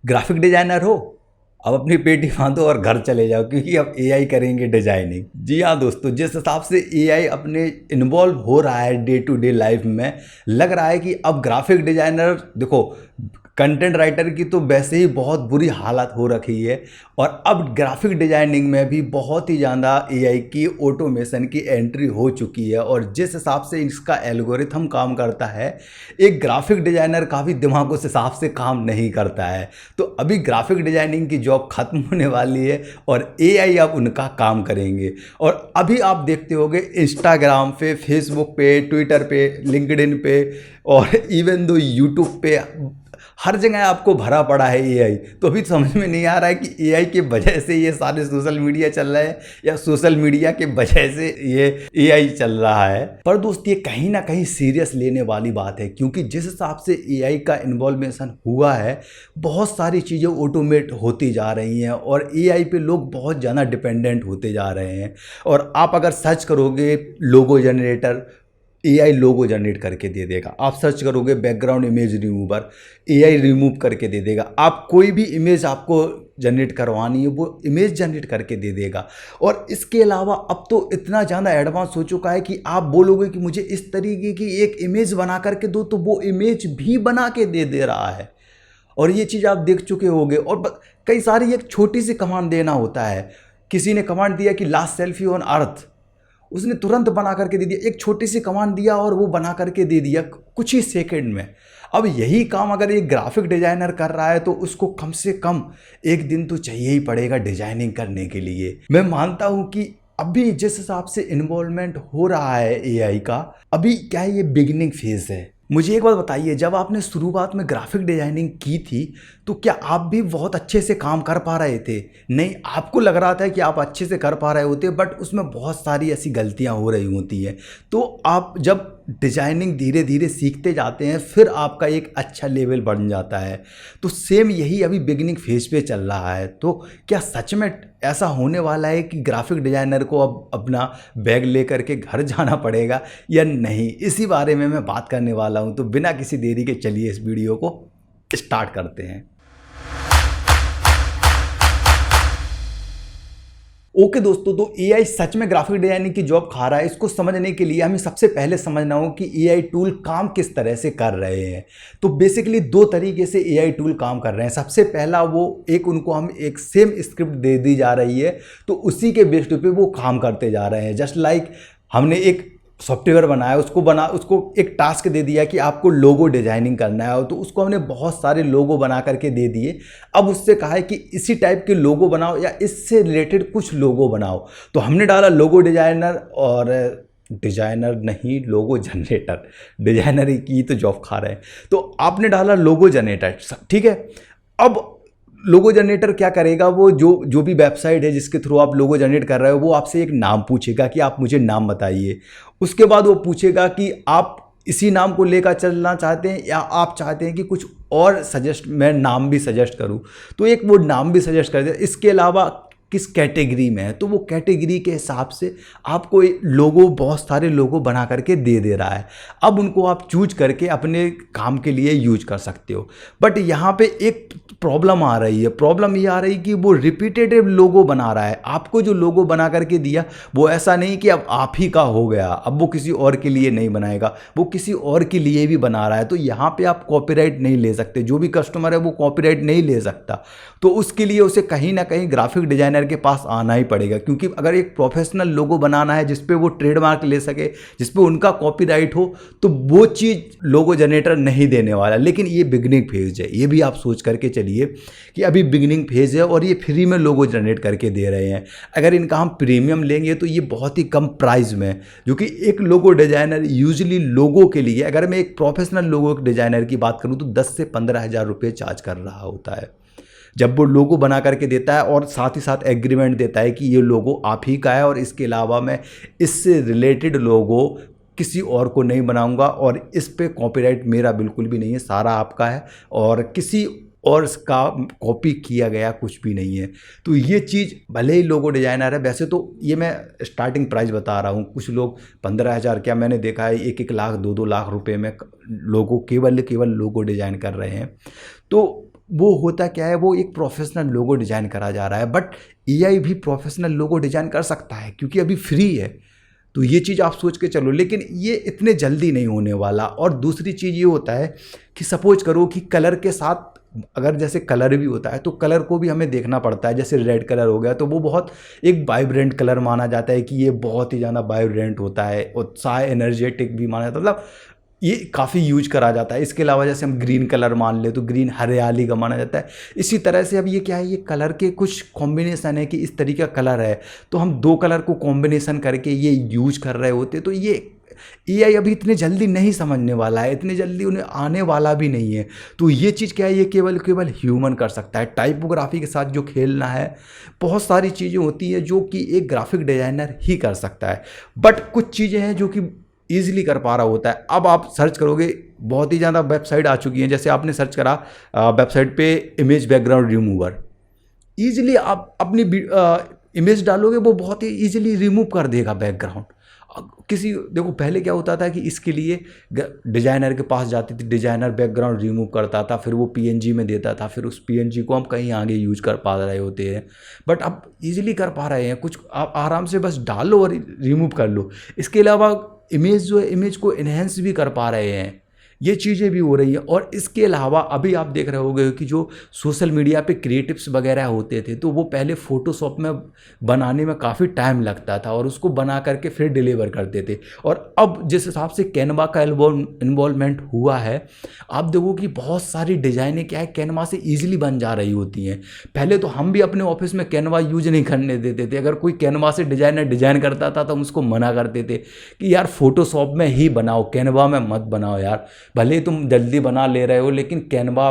Graphic designer हो, अब अपनी पेटी बांधो और घर चले जाओ, क्योंकि अब एआई करेंगे डिजाइनिंग। जी हाँ दोस्तों, जिस हिसाब से एआई अपने इन्वॉल्व हो रहा है डे टू डे लाइफ में, लग रहा है कि अब ग्राफिक डिजाइनर देखो, कंटेंट राइटर की तो वैसे ही बहुत बुरी हालत हो रखी है, और अब ग्राफिक डिजाइनिंग में भी बहुत ही ज़्यादा एआई की ऑटोमेशन की एंट्री हो चुकी है। और जिस हिसाब से इसका एल्गोरिथम काम करता है, एक ग्राफिक डिजाइनर का भी दिमाग उस हिसाब से काम नहीं करता है। तो अभी ग्राफिक डिजाइनिंग की जॉब खत्म होने वाली है और एआई अब उनका काम करेंगे। और अभी आप देखते होंगे इंस्टाग्राम पे, फेसबुक पे, ट्विटर पे, लिंक्डइन पे, और इवन दो यूट्यूब पे, हर जगह आपको भरा पड़ा है एआई। तो अभी समझ में नहीं आ रहा है कि एआई की वजह से ये सारे सोशल मीडिया चल रहे हैं या सोशल मीडिया के वजह से ये एआई चल रहा है। पर दोस्त, ये कहीं ना कहीं सीरियस लेने वाली बात है, क्योंकि जिस हिसाब से एआई का इन्वॉल्वेशन हुआ है, बहुत सारी चीज़ें ऑटोमेट होती जा रही हैं और एआई पे लोग बहुत ज़्यादा डिपेंडेंट होते जा रहे हैं। और आप अगर सर्च करोगे लोगो जनरेटर, एआई लोगो जनरेट करके दे देगा। आप सर्च करोगे background image remover, AI remove करके दे देगा। आप कोई भी इमेज आपको जनरेट करवानी है, वो इमेज जनरेट करके दे देगा। और इसके अलावा अब तो इतना ज़्यादा एडवांस हो चुका है कि आप बोलोगे कि मुझे इस तरीके की एक इमेज बना करके दो, तो वो इमेज भी बना के दे रहा है। और ये चीज़ आप देख चुके होंगे। और कई सारी एक छोटी सी कमांड देना होता है। किसी ने कमांड दिया कि लास्ट सेल्फी ऑन अर्थ, उसने तुरंत बना करके दे दिया। एक छोटी सी कमांड दिया और वो बना करके दे दिया कुछ ही सेकंड में। अब यही काम अगर एक ग्राफिक डिजाइनर कर रहा है, तो उसको कम से कम एक दिन तो चाहिए ही पड़ेगा डिजाइनिंग करने के लिए। मैं मानता हूं कि अभी जिस हिसाब से इन्वॉल्वमेंट हो रहा है एआई का, अभी क्या है, ये बिगिनिंग फेज है। मुझे एक बात बताइए, जब आपने शुरुआत में ग्राफिक डिजाइनिंग की थी, तो क्या आप भी बहुत अच्छे से काम कर पा रहे थे? नहीं, आपको लग रहा था कि आप अच्छे से कर पा रहे होते, बट उसमें बहुत सारी ऐसी गलतियां हो रही होती हैं। तो आप जब डिजाइनिंग धीरे धीरे सीखते जाते हैं, फिर आपका एक अच्छा लेवल बन जाता है। तो सेम यही अभी बिगिनिंग फेज पे चल रहा है। तो क्या सच में ऐसा होने वाला है कि ग्राफिक डिजाइनर को अब अपना बैग लेकर के घर जाना पड़ेगा या नहीं? इसी बारे में मैं बात करने वाला हूं। तो बिना किसी देरी के चलिए इस वीडियो को स्टार्ट करते हैं। ओके दोस्तों, तो एआई सच में ग्राफिक डिजाइनिंग की जॉब खा रहा है? इसको समझने के लिए हमें सबसे पहले समझना हो कि एआई टूल काम किस तरह से कर रहे हैं। तो बेसिकली दो तरीके से एआई टूल काम कर रहे हैं। सबसे पहला, वो एक उनको हम एक सेम स्क्रिप्ट दे दी जा रही है, तो उसी के बेस पे वो काम करते जा रहे हैं। जस्ट लाइक हमने एक सॉफ्टवेयर बनाया, उसको एक टास्क दे दिया कि आपको लोगो डिजाइनिंग करना है, तो उसको हमने बहुत सारे लोगो बना करके दे दिए। अब उससे कहा है कि इसी टाइप के लोगो बनाओ या इससे रिलेटेड कुछ लोगो बनाओ। तो हमने डाला लोगो डिजाइनर, और डिजाइनर नहीं, लोगो जनरेटर। डिजाइनर की तो जॉब खा रहे हैं। तो आपने डाला लोगो जनरेटर, ठीक है। अब लोगो जनरेटर क्या करेगा, वो जो भी वेबसाइट है जिसके थ्रू आप लोगो जनरेट कर रहे हो, वो आपसे एक नाम पूछेगा कि आप मुझे नाम बताइए। उसके बाद वो पूछेगा कि आप इसी नाम को लेकर चलना चाहते हैं या आप चाहते हैं कि कुछ और मैं नाम भी सजेस्ट करूं। तो एक वो नाम भी सजेस्ट कर दे। इसके अलावा किस कैटेगरी में है, तो वो कैटेगरी के हिसाब से आपको लोगो, बहुत सारे लोगो बना करके दे रहा है। अब उनको आप चूज करके अपने काम के लिए यूज कर सकते हो। बट यहाँ पे एक प्रॉब्लम आ रही है। प्रॉब्लम ये आ रही कि वो रिपीटेटिव लोगो बना रहा है। आपको जो लोगो बना करके दिया, वो ऐसा नहीं कि अब आप ही का हो गया, अब वो किसी और के लिए नहीं बनाएगा, वो किसी और के लिए भी बना रहा है। तो यहाँ पे आप कॉपीराइट नहीं ले सकते। जो भी कस्टमर है वो कॉपीराइट नहीं ले सकता। तो उसके लिए उसे कहीं ना कहीं ग्राफिक डिजाइनर के पास आना ही पड़ेगा, क्योंकि अगर एक प्रोफेशनल लोगो बनाना है जिसपे वो ट्रेडमार्क ले सके, जिसपे उनका कॉपीराइट हो, तो वो चीज़ लोगो जनरेटर नहीं देने वाला। लेकिन ये बिगिनिंग फेज है, ये भी आप सोच करके चलिए कि अभी बिगिनिंग फेज है और ये फ्री में लोगो जनरेट करके दे रहे हैं। अगर इनका हम प्रीमियम लेंगे तो ये बहुत ही कम प्राइस में, जो कि एक लोगो डिजाइनर यूजली लोगो के लिए, अगर मैं एक प्रोफेशनल लोगो डिजाइनर की बात करूँ, तो 10 से 15 हज़ार रुपये चार्ज कर रहा होता है जब वो लोगो बना करके देता है, और साथ ही साथ एग्रीमेंट देता है कि ये लोगो आप ही का है और इसके अलावा मैं इससे रिलेटेड लोगो किसी और को नहीं बनाऊंगा और इस पे कॉपीराइट मेरा बिल्कुल भी नहीं है, सारा आपका है और किसी और इसका कॉपी किया गया कुछ भी नहीं है। तो ये चीज़ भले ही लोगो डिजाइनर है, वैसे तो ये मैं स्टार्टिंग प्राइस बता रहा हूँ। कुछ लोग 15 हज़ार, क्या मैंने देखा है 1-1 लाख 2-2 लाख रुपए में लोगो केवल लोगो डिजाइन कर रहे हैं। तो वो होता क्या है, वो एक प्रोफेशनल लोगो डिज़ाइन करा जा रहा है, बट एआई भी प्रोफेशनल लोगो डिज़ाइन कर सकता है क्योंकि अभी फ्री है। तो ये चीज़ आप सोच के चलो, लेकिन ये इतने जल्दी नहीं होने वाला। और दूसरी चीज़ ये होता है कि सपोज करो कि कलर के साथ, अगर जैसे कलर भी होता है तो कलर को भी हमें देखना पड़ता है। जैसे रेड कलर हो गया तो वो बहुत एक वाइब्रेंट कलर माना जाता है कि ये बहुत ही ज़्यादा वाइब्रेंट होता है, उत्साह एनर्जेटिक भी माना जाता है, मतलब ये काफ़ी यूज करा जाता है। इसके अलावा जैसे हम ग्रीन कलर मान ले तो ग्रीन हरियाली का माना जाता है। इसी तरह से अब ये क्या है, ये कलर के कुछ कॉम्बिनेशन है कि इस तरीके का कलर है तो हम दो कलर को कॉम्बिनेशन करके ये यूज कर रहे होते। तो ये एआई अभी इतने जल्दी नहीं समझने वाला है, इतने जल्दी उन्हें आने वाला भी नहीं है। तो ये चीज़ क्या है, ये केवल ह्यूमन कर सकता है। टाइपोग्राफी के साथ जो खेलना है, बहुत सारी चीज़ें होती हैं जो कि एक ग्राफिक डिज़ाइनर ही कर सकता है, बट कुछ चीज़ें हैं जो कि ईजिली कर पा रहा होता है। अब आप सर्च करोगे, बहुत ही ज़्यादा वेबसाइट आ चुकी हैं। जैसे आपने सर्च करा वेबसाइट पे इमेज बैकग्राउंड रिमूवर, ईजिली आप अपनी इमेज डालोगे वो बहुत ही ईजिली रिमूव कर देगा बैकग्राउंड। किसी देखो पहले क्या होता था कि इसके लिए डिजाइनर के पास जाती थी, डिजाइनर बैकग्राउंड रिमूव करता था, फिर वो पीएनजी में देता था, फिर उस पीएनजी को हम कहीं आगे यूज कर पा रहे होते हैं। बट अब इजीली कर पा रहे हैं, कुछ आप आराम से बस डालो और रिमूव कर लो। इसके अलावा इमेज जो है, इमेज को इन्हेंस भी कर पा रहे हैं, ये चीज़ें भी हो रही हैं। और इसके अलावा अभी आप देख रहे होंगे कि जो सोशल मीडिया पे क्रिएटिव्स वगैरह होते थे तो वो पहले फ़ोटोशॉप में बनाने में काफ़ी टाइम लगता था और उसको बना करके फिर डिलीवर करते थे। और अब जिस हिसाब से कैनवा का इन्वॉल्वमेंट हुआ है, आप देखो कि बहुत सारी डिज़ाइनें क्या है कैनवा से ईजिली बन जा रही होती हैं। पहले तो हम भी अपने ऑफिस में कैनवा यूज नहीं करने देते थे। अगर कोई कैनवा से डिज़ाइनर डिज़ाइन करता था तो हम उसको मना करते थे कि यार फ़ोटोशॉप में ही बनाओ, कैनवा में मत बनाओ यार, भले ही तुम जल्दी बना ले रहे हो लेकिन कैनवा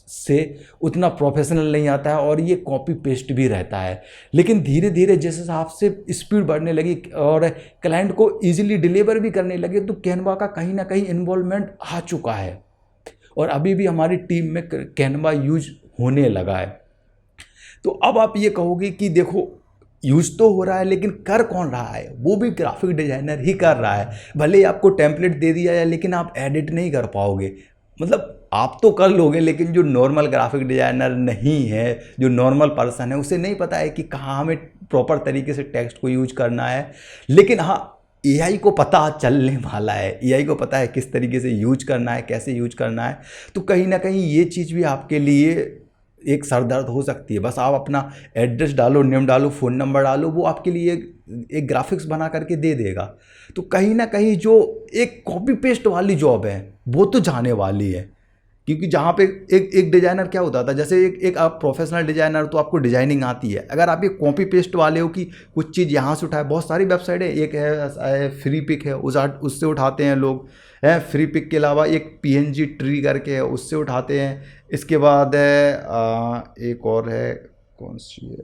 से उतना प्रोफेशनल नहीं आता है और ये कॉपी पेस्ट भी रहता है। लेकिन धीरे धीरे जिस हिसाब से स्पीड बढ़ने लगी और क्लाइंट को इजीली डिलीवर भी करने लगे तो कैनवा का कहीं ना कहीं इन्वॉल्वमेंट आ चुका है और अभी भी हमारी टीम में कैनवा यूज होने लगा है। तो अब आप ये कहोगे कि देखो यूज तो हो रहा है लेकिन कर कौन रहा है, वो भी ग्राफिक डिजाइनर ही कर रहा है। भले ही आपको टेम्पलेट दे दिया जाए लेकिन आप एडिट नहीं कर पाओगे। मतलब आप तो कर लोगे लेकिन जो नॉर्मल ग्राफिक डिजाइनर नहीं है, जो नॉर्मल पर्सन है, उसे नहीं पता है कि कहाँ हमें प्रॉपर तरीके से टेक्स्ट को यूज करना है। लेकिन हाँ, एआई को पता चलने वाला है, एआई को पता है किस तरीके से यूज करना है, कैसे यूज करना है। तो कहीं ना कहीं ये चीज़ भी आपके लिए एक सरदर्द हो सकती है। बस आप अपना एड्रेस डालो, नेम डालो, फ़ोन नंबर डालो, वो आपके लिए एक ग्राफिक्स बना करके दे देगा। तो कहीं ना कहीं जो एक कॉपी पेस्ट वाली जॉब है वो तो जाने वाली है। क्योंकि जहाँ पे एक डिज़ाइनर क्या होता था, जैसे एक आप प्रोफेशनल डिज़ाइनर तो आपको डिज़ाइनिंग आती है। अगर आप ये कॉपी पेस्ट वाले हो कि कुछ चीज़ यहाँ से उठाए, बहुत सारी वेबसाइट है, एक है फ्री पिक है, उससे उठाते हैं लोग है। फ्री पिक के अलावा एक पीएनजी ट्री करके है, उससे उठाते हैं। इसके बाद है एक और है, कौन सी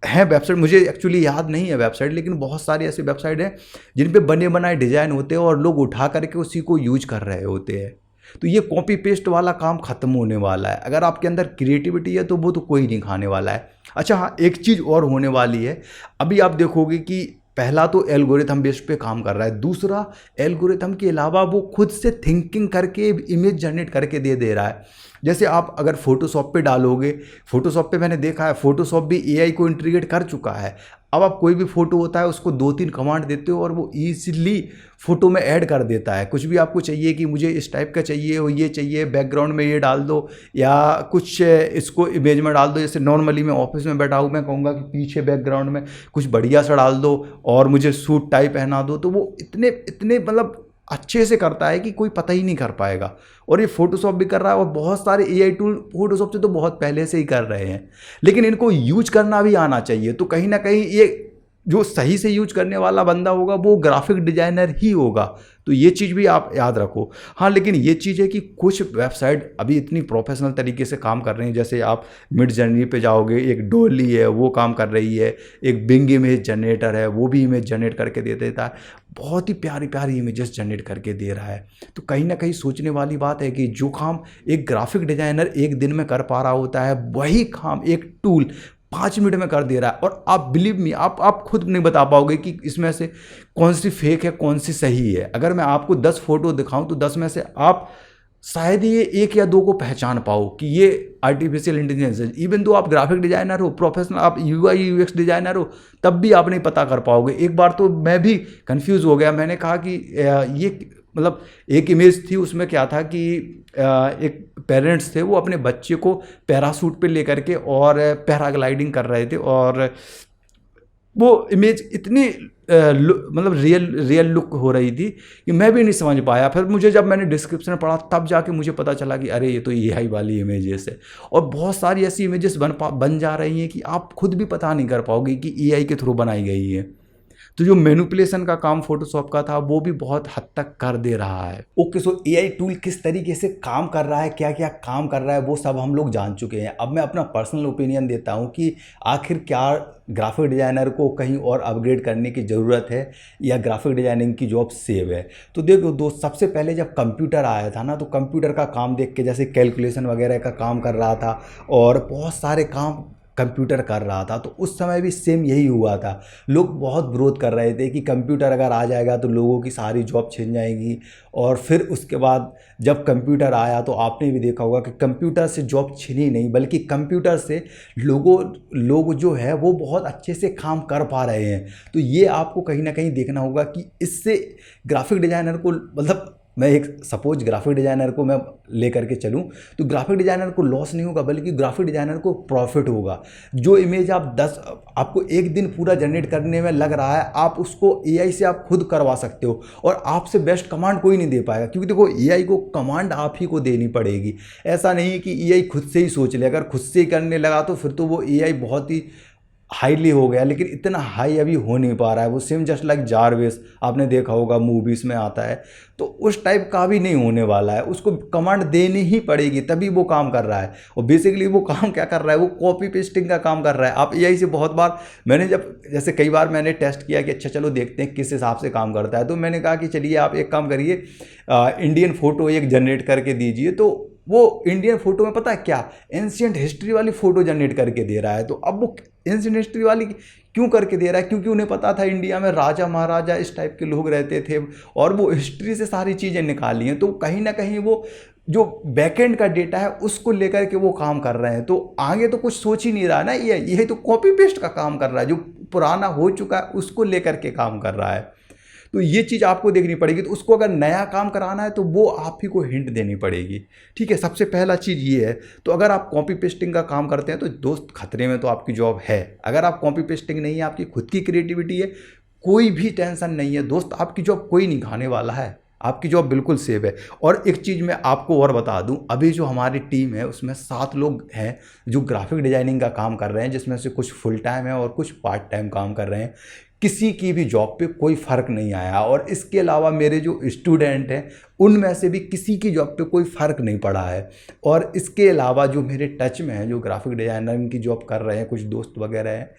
है वेबसाइट, मुझे एक्चुअली याद नहीं है वेबसाइट, लेकिन बहुत सारी ऐसी वेबसाइट हैं जिन पे बने बनाए डिज़ाइन होते हैं और लोग उठा करके उसी को यूज कर रहे होते हैं। तो ये कॉपी पेस्ट वाला काम ख़त्म होने वाला है। अगर आपके अंदर क्रिएटिविटी है तो वो तो कोई नहीं खाने वाला है। अच्छा हाँ, एक चीज़ और होने वाली है। अभी आप देखोगे कि पहला तो एल्गोरिथम बेस्ड पे काम कर रहा है, दूसरा एल्गोरिथम के अलावा वो खुद से थिंकिंग करके इमेज जनरेट करके दे रहा है। जैसे आप अगर फोटोशॉप पे डालोगे, फोटोशॉप पे मैंने देखा है फोटोशॉप भी एआई को इंटीग्रेट कर चुका है। अब आप कोई भी फ़ोटो होता है उसको 2-3 कमांड देते हो और वो ईजिली फ़ोटो में ऐड कर देता है। कुछ भी आपको चाहिए कि मुझे इस टाइप का चाहिए हो, ये चाहिए, बैकग्राउंड में ये डाल दो या कुछ इसको इमेज में डाल दो। जैसे नॉर्मली मैं ऑफिस में बैठा हूँ, मैं कहूँगा कि पीछे बैकग्राउंड में कुछ बढ़िया सा डाल दो और मुझे सूट टाइप पहना दो, तो वो इतने मतलब अच्छे से करता है कि कोई पता ही नहीं कर पाएगा। और ये फोटोशॉप भी कर रहा है और बहुत सारे एआई टूल फोटोशॉप से तो बहुत पहले से ही कर रहे हैं, लेकिन इनको यूज करना भी आना चाहिए। तो कहीं ना कहीं ये जो सही से यूज करने वाला बंदा होगा वो ग्राफिक डिजाइनर ही होगा। तो ये चीज़ भी आप याद रखो। हाँ, लेकिन ये चीज़ है कि कुछ वेबसाइट अभी इतनी प्रोफेशनल तरीके से काम कर रही हैं। जैसे आप मिड जर्नी पे जाओगे, एक डोली है वो काम कर रही है, एक बिंग इमेज जनरेटर है वो भी इमेज जनरेट करके दे देता है, बहुत ही प्यारी प्यारी इमेजेस जनरेट करके दे रहा है। तो कहीं ना कहीं सोचने वाली बात है कि जो काम एक ग्राफिक डिजाइनर एक दिन में कर पा रहा होता है वही काम एक टूल 5 मिनट में कर दे रहा है। और आप बिलीव मी, आप खुद नहीं बता पाओगे कि इसमें से कौन सी फेक है कौन सी सही है। अगर मैं आपको 10 फोटो दिखाऊं तो 10 में से आप शायद ये एक या दो को पहचान पाओ कि ये आर्टिफिशियल इंटेलिजेंस है। इवन दो आप ग्राफिक डिजाइनर हो, प्रोफेशनल आप यूआई यूएक्स डिजाइनर हो, तब भी आप नहीं पता कर पाओगे। एक बार तो मैं भी कंफ्यूज हो गया, मैंने कहा कि ये मतलब एक इमेज थी, उसमें क्या था कि एक पेरेंट्स थे, वो अपने बच्चे को पैरासूट पे लेकर के और पैराग्लाइडिंग कर रहे थे, और वो इमेज इतनी मतलब रियल लुक हो रही थी कि मैं भी नहीं समझ पाया। फिर मुझे जब मैंने डिस्क्रिप्शन पढ़ा तब जाके मुझे पता चला कि अरे ये तो एआई वाली इमेजेस है। और बहुत सारी ऐसी इमेजेस बन जा रही हैं कि आप खुद भी पता नहीं कर पाओगे कि एआई के थ्रू बनाई गई है। तो जो मैनिपुलेशन का काम फोटोशॉप का था वो भी बहुत हद तक कर दे रहा है। ओके, सो एआई टूल किस तरीके से काम कर रहा है, क्या क्या काम कर रहा है, वो सब हम लोग जान चुके हैं। अब मैं अपना पर्सनल ओपिनियन देता हूँ कि आखिर क्या ग्राफिक डिज़ाइनर को कहीं और अपग्रेड करने की ज़रूरत है या ग्राफिक डिज़ाइनिंग की जॉब सेव है। तो देखो दोस्त, सबसे पहले जब कंप्यूटर आया था ना, तो कंप्यूटर का काम देख के, जैसे कैलकुलेशन वगैरह का काम कर रहा था और बहुत सारे काम कंप्यूटर कर रहा था, तो उस समय भी सेम यही हुआ था। लोग बहुत विरोध कर रहे थे कि कंप्यूटर अगर आ जाएगा तो लोगों की सारी जॉब छिन जाएगी। और फिर उसके बाद जब कंप्यूटर आया तो आपने भी देखा होगा कि कंप्यूटर से जॉब छिनी नहीं, बल्कि कंप्यूटर से लोग जो है वो बहुत अच्छे से काम कर पा रहे हैं। तो ये आपको कहीं ना कहीं देखना होगा कि इससे ग्राफिक डिज़ाइनर को, मतलब मैं एक सपोज ग्राफिक डिज़ाइनर को मैं लेकर के चलूं, तो ग्राफिक डिज़ाइनर को लॉस नहीं होगा, बल्कि ग्राफिक डिज़ाइनर को प्रॉफिट होगा। जो इमेज आपको एक दिन पूरा जनरेट करने में लग रहा है, आप उसको एआई से आप खुद करवा सकते हो, और आपसे बेस्ट कमांड कोई नहीं दे पाएगा। क्योंकि देखो, एआई को कमांड आप ही को देनी पड़ेगी। ऐसा नहीं है कि एआई खुद से ही सोच ले। अगर खुद से ही करने लगा तो फिर तो वो एआई बहुत ही हाईली हो गया, लेकिन इतना हाई अभी हो नहीं पा रहा है। वो सेम जस्ट लाइक जारवेस, आपने देखा होगा मूवीज़ में आता है, तो उस टाइप का भी नहीं होने वाला है। उसको कमांड देनी ही पड़ेगी तभी वो काम कर रहा है। और बेसिकली वो काम क्या कर रहा है, वो कॉपी पेस्टिंग का काम कर रहा है। आप एआई से बहुत बार, मैंने जैसे कई बार मैंने टेस्ट किया कि अच्छा चलो देखते हैं किस हिसाब से काम करता है, तो मैंने कहा कि चलिए आप एक काम करिए, इंडियन फ़ोटो एक जनरेट करके दीजिए। तो वो इंडियन फोटो में पता है क्या, एंशियंट हिस्ट्री वाली फ़ोटो जनरेट करके दे रहा है। तो अब वो एंशियंट हिस्ट्री वाली क्यों करके दे रहा है? क्योंकि उन्हें पता था इंडिया में राजा महाराजा इस टाइप के लोग रहते थे, और वो हिस्ट्री से सारी चीज़ें निकाली हैं। तो कहीं ना कहीं वो जो बैकएंड का डेटा है उसको लेकर के वो काम कर रहे हैं। तो आगे तो कुछ सोच ही नहीं रहा ना, ये तो कॉपी पेस्ट का काम कर रहा है। जो पुराना हो चुका है उसको लेकर के काम कर रहा है। तो ये चीज़ आपको देखनी पड़ेगी। तो उसको अगर नया काम कराना है तो वो आप ही को हिंट देनी पड़ेगी। ठीक है, सबसे पहला चीज़ ये है। तो अगर आप कॉपी पेस्टिंग का काम करते हैं तो दोस्त खतरे में तो आपकी जॉब है। अगर आप कॉपी पेस्टिंग नहीं है, आपकी खुद की क्रिएटिविटी है, कोई भी टेंशन नहीं है दोस्त, आपकी जॉब कोई नहीं खाने वाला है, आपकी जॉब बिल्कुल सेफ है। और एक चीज़ मैं आपको और बता दूं, अभी जो हमारी टीम है उसमें 7 लोग हैं जो ग्राफिक डिजाइनिंग का काम कर रहे हैं, जिसमें से कुछ फुल टाइम है और कुछ पार्ट टाइम काम कर रहे हैं। किसी की भी जॉब पे कोई फ़र्क नहीं आया। और इसके अलावा मेरे जो स्टूडेंट हैं उनमें से भी किसी की जॉब पे कोई फ़र्क नहीं पड़ा है। और इसके अलावा जो मेरे टच में हैं, जो ग्राफिक डिज़ाइनर की जॉब कर रहे हैं, कुछ दोस्त वगैरह हैं,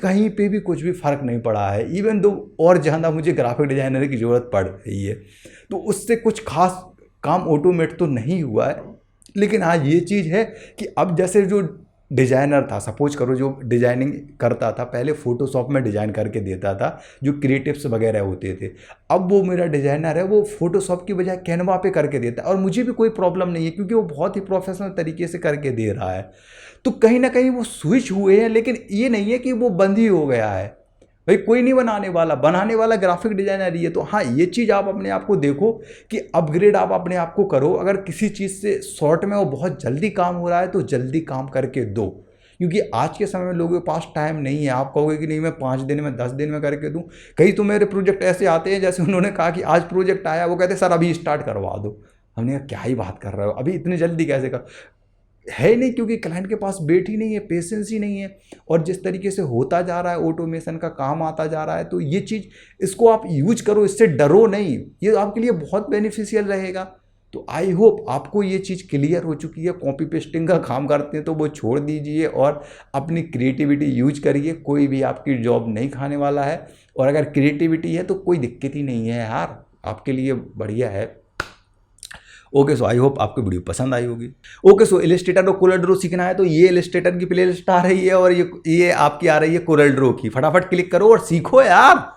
कहीं पे भी कुछ भी फ़र्क नहीं पड़ा है। इवन दो और ज़्यादा मुझे ग्राफिक डिज़ाइनर की ज़रूरत पड़ रही है, तो उससे कुछ खास काम ऑटोमेट तो नहीं हुआ है। लेकिन हाँ, ये चीज़ है कि अब जैसे जो डिज़ाइनर था, सपोज करो जो डिज़ाइनिंग करता था पहले फ़ोटोशॉप में डिज़ाइन करके देता था, जो क्रिएटिव्स वगैरह होते थे, अब वो मेरा डिज़ाइनर है वो फ़ोटोशॉप की बजाय कैनवा पे करके देता है। और मुझे भी कोई प्रॉब्लम नहीं है, क्योंकि वो बहुत ही प्रोफेशनल तरीके से करके दे रहा है। तो कहीं ना कहीं वो स्विच हुए हैं, लेकिन ये नहीं है कि वो बंद ही हो गया है। भाई कोई नहीं बनाने वाला ग्राफिक डिजाइनर ही है। तो हाँ, ये चीज़ आप अपने आप को देखो कि अपग्रेड आप अपने आप को करो। अगर किसी चीज़ से शॉर्ट में वो बहुत जल्दी काम हो रहा है तो जल्दी काम करके दो, क्योंकि आज के समय में लोगों के पास टाइम नहीं है। आप कहोगे कि नहीं मैं 5 दिन में 10 दिन में करके दूं। कई तो मेरे प्रोजेक्ट ऐसे आते हैं, जैसे उन्होंने कहा कि आज प्रोजेक्ट आया, वो कहते सर अभी स्टार्ट करवा दो। हमने कहा क्या ही बात कर रहे हो, अभी इतनी जल्दी कैसे कर, है ही नहीं, क्योंकि क्लाइंट के पास वेट ही नहीं है, पेशेंस ही नहीं है। और जिस तरीके से होता जा रहा है, ऑटोमेशन का काम आता जा रहा है, तो ये चीज़, इसको आप यूज करो, इससे डरो नहीं, ये आपके लिए बहुत बेनिफिशियल रहेगा। तो आई होप आपको ये चीज़ क्लियर हो चुकी है। कॉपी पेस्टिंग का काम करते हैं तो वो छोड़ दीजिए और अपनी क्रिएटिविटी यूज करिए। कोई भी आपकी जॉब नहीं खाने वाला है। और अगर क्रिएटिविटी है तो कोई दिक्कत ही नहीं है यार, आपके लिए बढ़िया है। ओके, सो आई होप आपको वीडियो पसंद आई होगी। ओके, सो इलस्ट्रेटर और कोरल ड्रॉ सीखना है तो ये इलस्ट्रेटर की प्लेलिस्ट आ रही है और ये आपकी आ रही है कोरल ड्रॉ की। फटाफट क्लिक करो और सीखो यार।